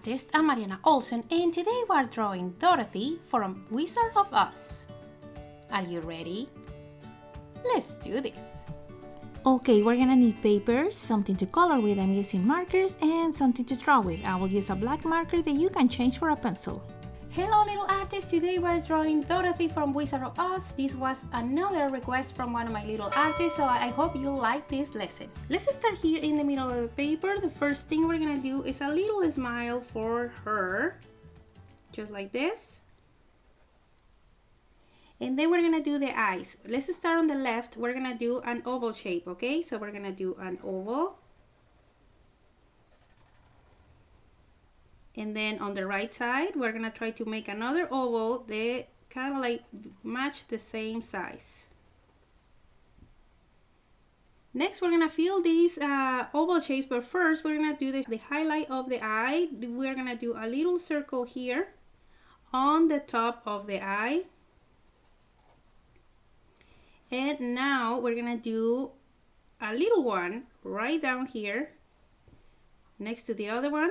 artist, I'm Mariana Olsen, and today we're drawing Dorothy from Wizard of Oz. Are you ready? Let's do this! Okay, we're gonna need paper, something to color with, I'm using markers, and something to draw with. I will use a black marker that you can change for a pencil. Hello little artists, today we're drawing Dorothy from Wizard of Oz. This was another request from one of my little artists, so I hope you like this lesson. Let's start here in the middle of the paper. The first thing we're gonna do is a little smile for her, just like this. And then we're gonna do the eyes. Let's start on the left. We're gonna do an oval shape, okay? So we're gonna do an oval. And then on the right side, we're gonna try to make another oval that kind of like match the same size. Next, we're gonna fill these oval shapes, but first we're gonna do the highlight of the eye. We're gonna do a little circle here on the top of the eye. And now we're gonna do a little one right down here next to the other one.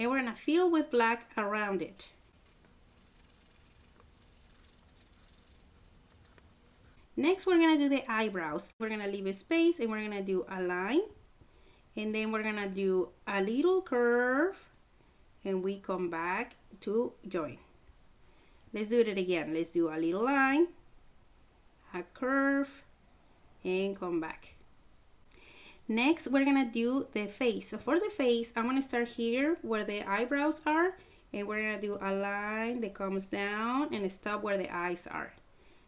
And we're gonna fill with black around it. Next, we're gonna do the eyebrows. We're gonna leave a space and we're gonna do a line. And then we're gonna do a little curve and we come back to join. Let's do it again. Let's do a little line, a curve, and come back. Next, we're gonna do the face. So for the face, I'm gonna start here where the eyebrows are, and we're gonna do a line that comes down and stop where the eyes are.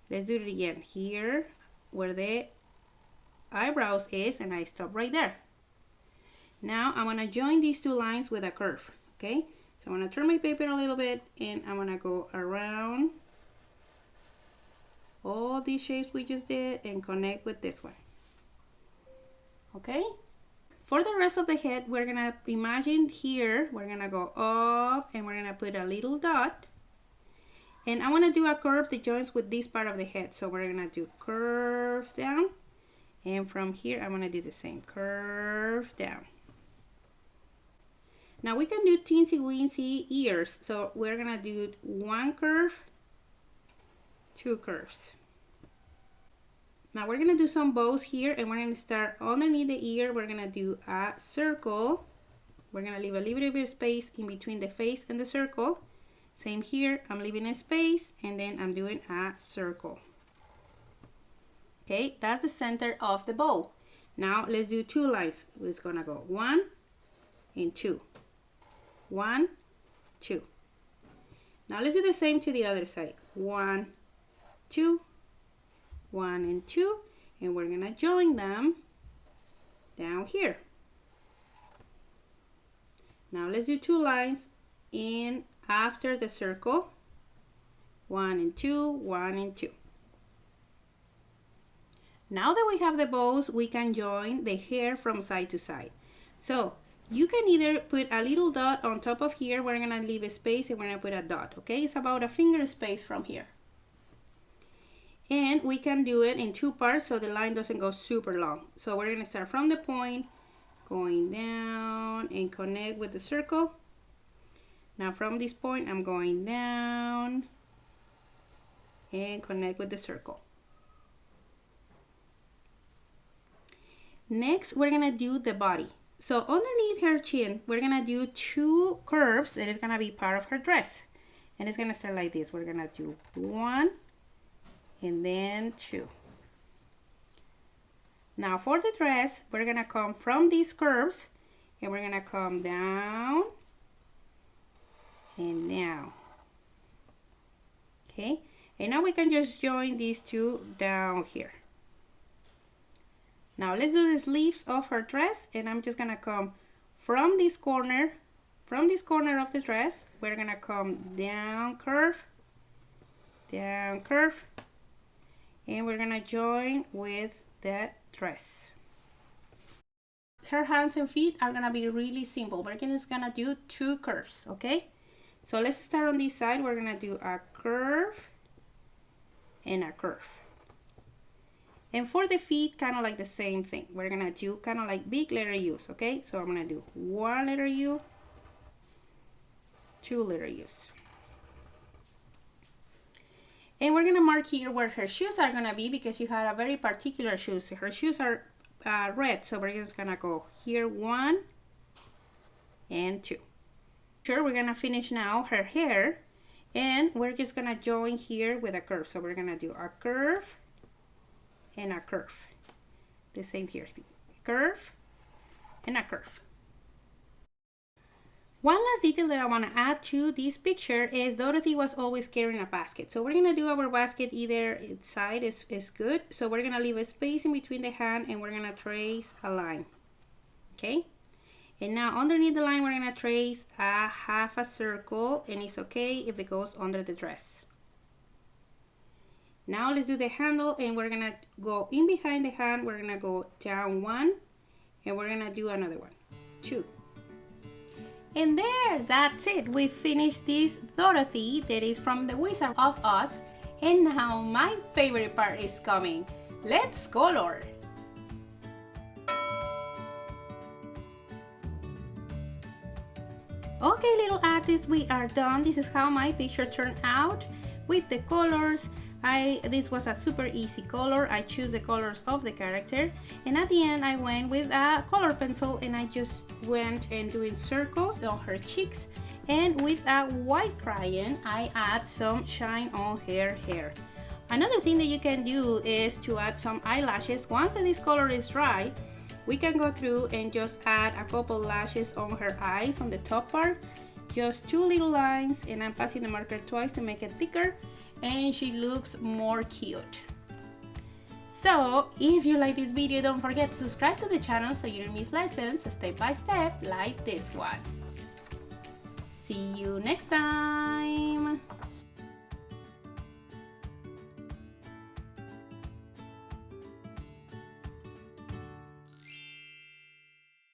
Let's do it again. Here, where the eyebrows is, and I stop right there. Now, I'm gonna join these two lines with a curve, okay? So I'm gonna turn my paper a little bit, and I'm gonna go around all these shapes we just did and connect with this one. Okay, for the rest of the head, we're gonna imagine here, we're gonna go up and we're gonna put a little dot. And I wanna do a curve that joins with this part of the head. So we're gonna do curve down. And from here, I'm gonna do the same, curve down. Now we can do teensy weensy ears. So we're gonna do one curve, two curves. Now we're gonna do some bows here and we're gonna start underneath the ear. We're gonna do a circle. We're gonna leave a little bit of space in between the face and the circle. Same here, I'm leaving a space and then I'm doing a circle. Okay, that's the center of the bow. Now let's do two lines. It's gonna go 1 and 2. 1, 2. Now let's do the same to the other side. 1, 2. 1 and 2, and we're gonna join them down here. Now let's do two lines in after the circle. 1 and 2, 1 and 2. Now that we have the bows, we can join the hair from side to side. So you can either put a little dot on top of here. We're gonna leave a space and we're gonna put a dot, okay? It's about a finger space from here. And we can do it in two parts so the line doesn't go super long. So we're gonna start from the point, going down and connect with the circle. Now from this point, I'm going down and connect with the circle. Next, we're gonna do the body. So underneath her chin, we're gonna do two curves that is gonna be part of her dress. And it's gonna start like this. We're gonna do 1, and then 2. Now for the dress, we're gonna come from these curves and we're gonna come down and down. Okay, and now we can just join these two down here. Now let's do the sleeves of her dress, and I'm just gonna come from this corner of the dress. We're gonna come down, curve, and we're gonna join with the dress. Her hands and feet are gonna be really simple. We're just gonna do two curves, okay? So let's start on this side. We're gonna do a curve and a curve. And for the feet, kind of like the same thing. We're gonna do kind of like big letter U's, okay? So I'm gonna do 1 letter U, 2 letter U's. And we're gonna mark here where her shoes are gonna be because you had a very particular shoes. Her shoes are red, so we're just gonna go here 1 and 2. Sure, we're gonna finish now her hair, and we're just gonna join here with a curve. So we're gonna do a curve and a curve. The same here, curve and a curve. One last detail that I want to add to this picture is Dorothy was always carrying a basket. So we're going to do our basket either its side is good. So we're going to leave a space in between the hand and we're going to trace a line. Okay? And now underneath the line we're going to trace a half a circle, and it's okay if it goes under the dress. Now let's do the handle, and we're going to go in behind the hand. We're going to go down 1 and we're going to do another one, 2. And there, that's it. We finished this Dorothy that is from the Wizard of Oz. And now my favorite part is coming. Let's color. Okay, little artists, we are done. This is how my picture turned out with the colors. This was a super easy color. I choose the colors of the character, and at the end I went with a color pencil and I just went and doing circles on her cheeks, and with a white crayon I add some shine on her hair. Another thing that you can do is to add some eyelashes. Once this color is dry, we can go through and just add a couple lashes on her eyes on the top part, just 2 little lines, and I'm passing the marker twice to make it thicker, and she looks more cute. So if you like this video, don't forget to subscribe to the channel so you don't miss lessons step by step like this one. See you next time.